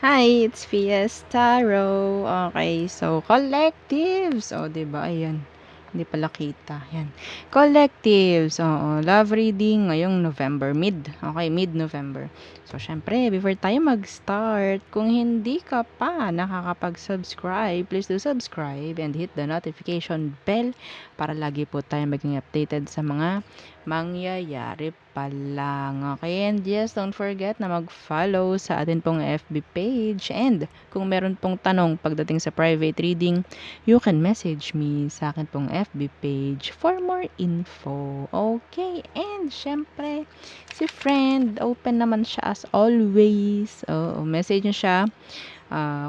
Hi, it's Fiestaro. Okay, so collectives. O, 'di ba? Ayan. Hindi pala kita. Yan. Collectives. Oo, love reading ngayong November mid. Okay, mid-November. So, syempre, before tayo mag-start, kung hindi ka pa nakakapag-subscribe, please do subscribe and hit the notification bell para lagi po tayo maging updated sa mga mangyayari pa lang. Okay, and yes, don't forget na mag-follow sa atin pong FB page. And kung meron pong tanong pagdating sa private reading, you can message me sa akin pong FB page for more info. Okay, and syempre, si friend, open naman siya as always. Oo, message niyo siya.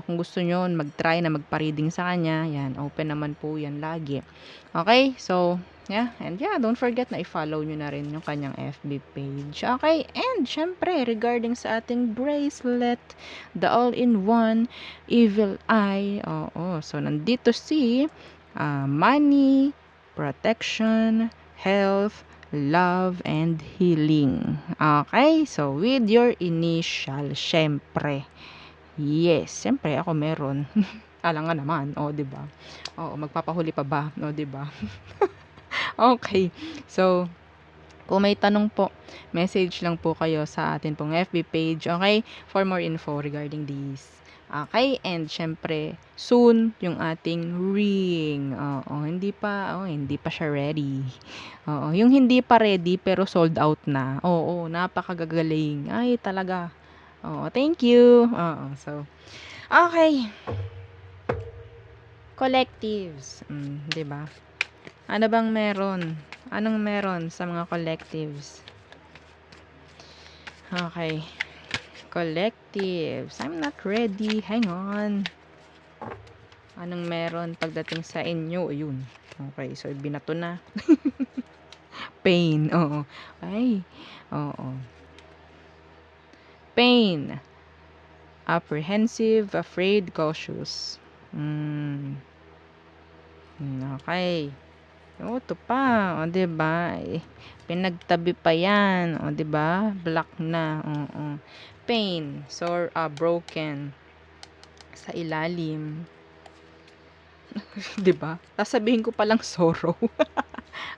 Kung gusto nyo mag-try na magpa-reading sa kanya, yan, open naman po yan lagi. Okay, so, yeah, and yeah, don't forget na i-follow nyo na rin yung kanyang FB page. Okay, and syempre, regarding sa ating bracelet, the all-in-one evil eye, oo, so nandito si money, protection, health, love, and healing. Okay, so with your initial, syempre, yes, siyempre ako meron. Alangan naman, oh, 'di ba? Oo, magpapahuli pa ba? Oh, 'di ba? Okay. So, kung may tanong po, message lang po kayo sa atin pong FB page, okay? For more info regarding this. Okay, and syempre, soon yung ating ring. Oo, hindi pa siya ready. Oo, yung hindi pa ready pero sold out na. Oo, napakagagaling. Ay, talaga. Oo, thank you. Oo, so, okay. Collectives. 'Di ba? Ano bang meron? Anong meron sa mga collectives? Okay. Collectives. I'm not ready. Hang on. Anong meron pagdating sa inyo? Ayun. Okay. So, binato na. Pain. Oo. Ay. Oo. Pain. Apprehensive, afraid, cautious. Okay. Oh, ito pa, o, 'di ba? Pinagtabi pa 'yan, o, 'di ba? Black na, oo. Pain, sore, broken sa ilalim, 'di ba? Sasabihin ko pa lang sorrow.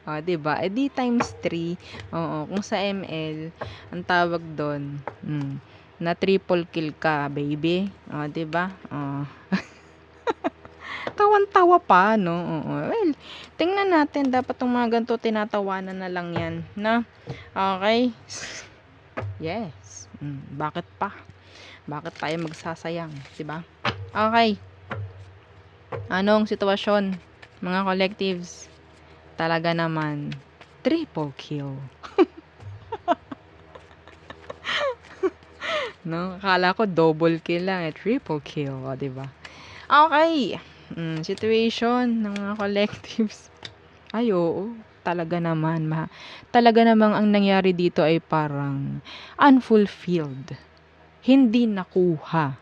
O, 'di ba? Eh, di times 3. Oo, kung sa ML, ang tawag do'n, na triple kill ka, baby. O, 'di ba? Oh. Tawan-tawa pa, no? Oo. Well, tingnan natin. Dapat tong mga ganito, tinatawanan na lang yan, na? Okay? Yes. Bakit pa? Bakit tayo magsasayang, diba? Okay. Anong sitwasyon, mga collectives? Talaga naman, triple kill. No? Akala ko double kill lang, triple kill, o, diba? Okay. Situation ng mga collectives. Ay, oo. Talaga naman, talaga namang ang nangyari dito ay parang unfulfilled. Hindi nakuha,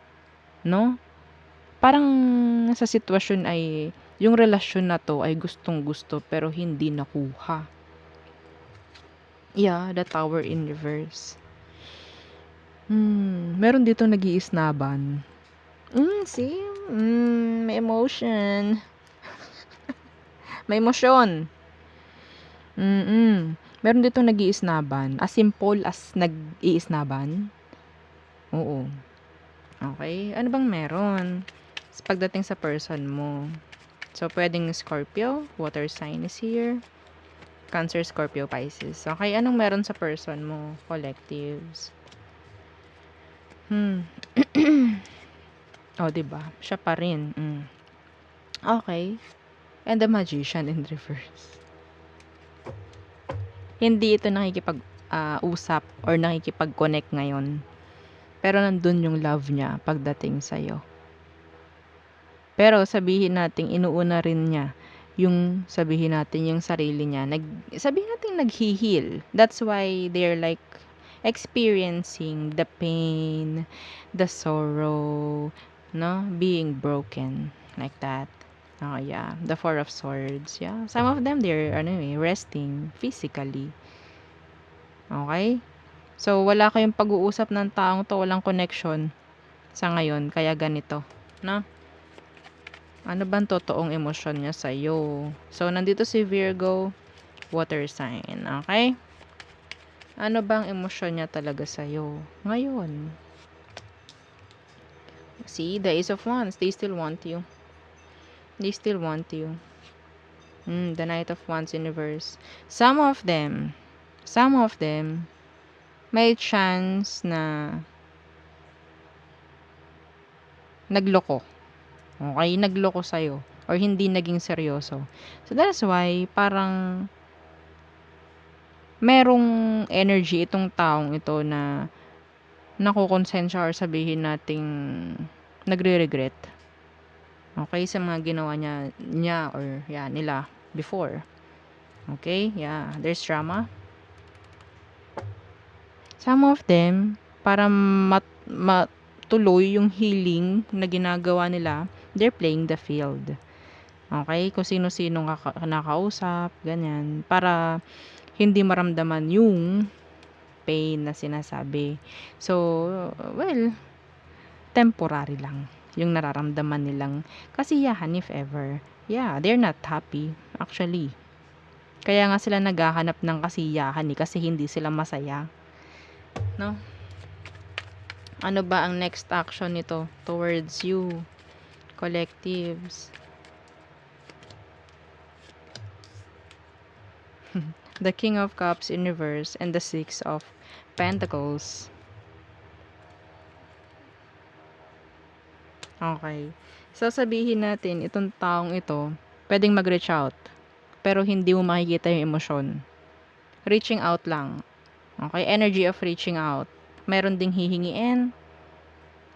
no? Parang sa sitwasyon ay yung relasyon na to ay gustong-gusto pero hindi nakuha. Yeah, the tower in reverse. Meron dito nag-iisnaban. See? May emotion. May emosyon. Meron ditong nag-iisnaban. As simple as nag-iisnaban. Oo. Okay. Ano bang meron? Pagdating sa person mo. So, pwedeng Scorpio. Water sign is here. Cancer, Scorpio, Pisces. Okay. Anong meron sa person mo? Collectives. O, diba? Siya pa rin. Okay. And the Magician in reverse. Hindi ito nakikipag-usap or nakikipag-connect ngayon. Pero nandun yung love niya pagdating sa'yo. Pero sabihin natin, inuuna rin niya yung sabihin natin yung sarili niya. Sabihin natin nag-heal. That's why they're like experiencing the pain, the sorrow, no? Being broken. Like that. Oh, yeah. The Four of Swords. Yeah. Some of them, they're resting physically. Okay? So, wala kayong pag-uusap ng taong to, walang connection. sa ngayon, kaya ganito, no? Ano bang totoong emosyon niya sa'yo? So, nandito si Virgo, water sign, okay? Ano bang emosyon niya talaga sa'yo ngayon? See, the Ace of Wands, they still want you. They still want you. The Knight of Wands universe. Some of them, may chance na nagloko. Okay, nagloko sa'yo. Or hindi naging seryoso. So, that's why, parang, merong energy itong taong ito na nakukonsensya or sabihin nating nagre-regret. Okay, sa mga ginawa niya or nila before. Okay, there's drama. Some of them, para matuloy yung healing na ginagawa nila, they're playing the field. Okay, kung sino-sino nakausap, ganyan, para hindi maramdaman yung pain na sinasabi. So, well, temporary lang yung nararamdaman nilang kasiyahan if ever. Yeah, they're not happy, actually. Kaya nga sila naghahanap ng kasiyahan kasi hindi sila masaya. No? Ano ba ang next action nito towards you, collectives? The King of Cups in reverse and the Six of Pentacles. Okay. Sasabihin natin, itong taong ito, pwedeng mag-reach out, pero hindi mo makikita yung emosyon. Reaching out lang. Okay? Energy of reaching out. Meron ding hihingiin.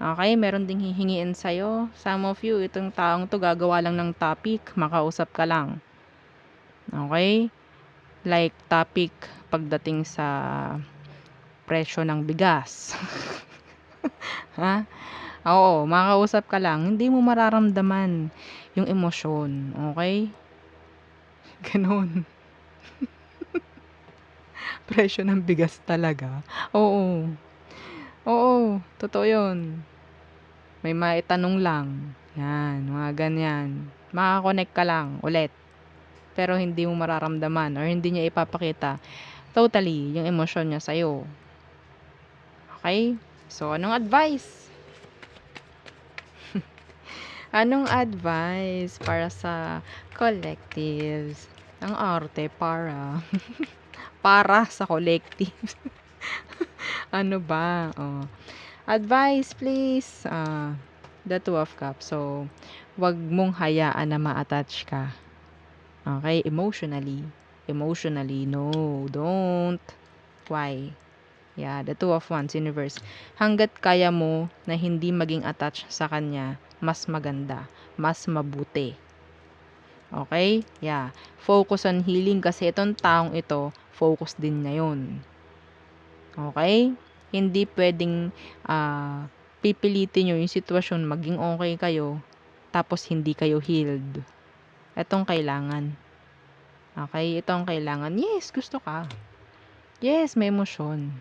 Okay? Meron ding hihingiin sa'yo. Some of you, itong taong to gagawa lang ng topic, makausap ka lang. Okay? Like, topic pagdating sa presyo ng bigas. Ha? Oo, makausap ka lang, hindi mo mararamdaman yung emosyon, okay? Gano'n. Presyo ng bigas talaga. Oo. Oo, totoo 'yun. May maitanong lang, 'yan, mga ganyan. Maka-connect ka lang ulit, pero hindi mo mararamdaman or hindi niya ipapakita totally yung emosyon niya sa'yo. Okay? So, anong advice? Anong advice para sa collectives? Ang arte para sa collectives. Ano ba? Oh. Advice please. The Two of Cups. So, wag mong hayaan na ma-attach ka. Okay? Emotionally. Emotionally, no. Don't. Why? Yeah, the Two of Wands universe. Hanggat kaya mo na hindi maging attached sa kanya, mas maganda, mas mabuti. Okay? Yeah. Focus on healing kasi itong taong ito, focus din niya yun. Okay? Hindi pwedeng pipilitin nyo yung sitwasyon maging okay kayo, tapos hindi kayo healed. Itong kailangan. Okay? Itong kailangan. Yes, gusto ka. Yes, may emosyon.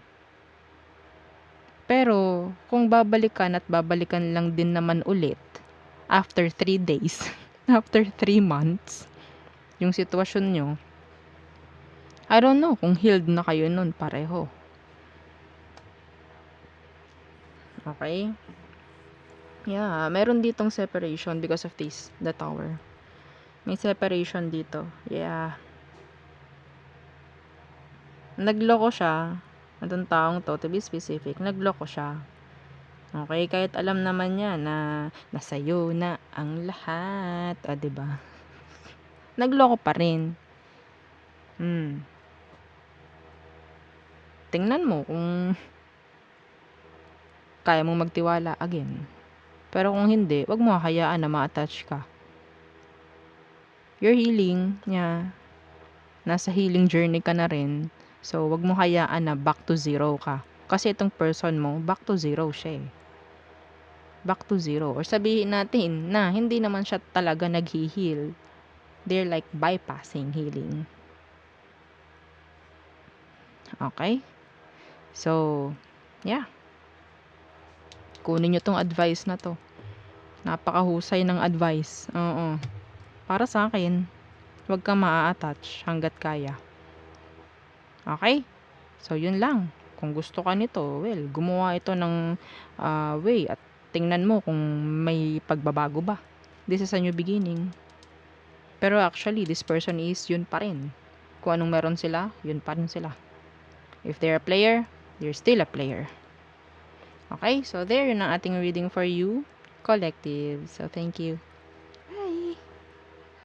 Pero, kung babalikan at babalikan lang din naman ulit, after 3 days, after 3 months, yung sitwasyon nyo, I don't know kung healed na kayo nun pareho. Okay? Yeah, meron ditong separation because of this, the Tower. May separation dito. Yeah. Nagloko siya. Itong taong to be specific, nagloko siya. Okay, kahit alam naman niya na nasa'yo na ang lahat. 'Di ba? Nagloko pa rin. Tingnan mo kung kaya mong magtiwala again. Pero kung hindi, wag mo hayaan na ma-attach ka. You're healing. Yeah. Nasa healing journey ka na rin. So, wag mo hayaan na back to zero ka. Kasi itong person mo, back to zero siya eh. Back to zero. Or sabihin natin na hindi naman siya talaga nag-heal. They're like bypassing healing. Okay? So, yeah. Kunin nyo 'tong advice na 'to. Napakahusay ng advice. Oo. Para sa akin, huwag kang maa-attach hangga't kaya. Okay? So, yun lang. Kung gusto ka nito, well, gumawa ito ng way at tingnan mo kung may pagbabago ba. This is a new beginning. Pero actually, this person is yun pa rin. Kung anong meron sila, yun pa rin sila. If they're a player, they're still a player. Okay? So, there yun ang ating reading for you, collective. So, thank you.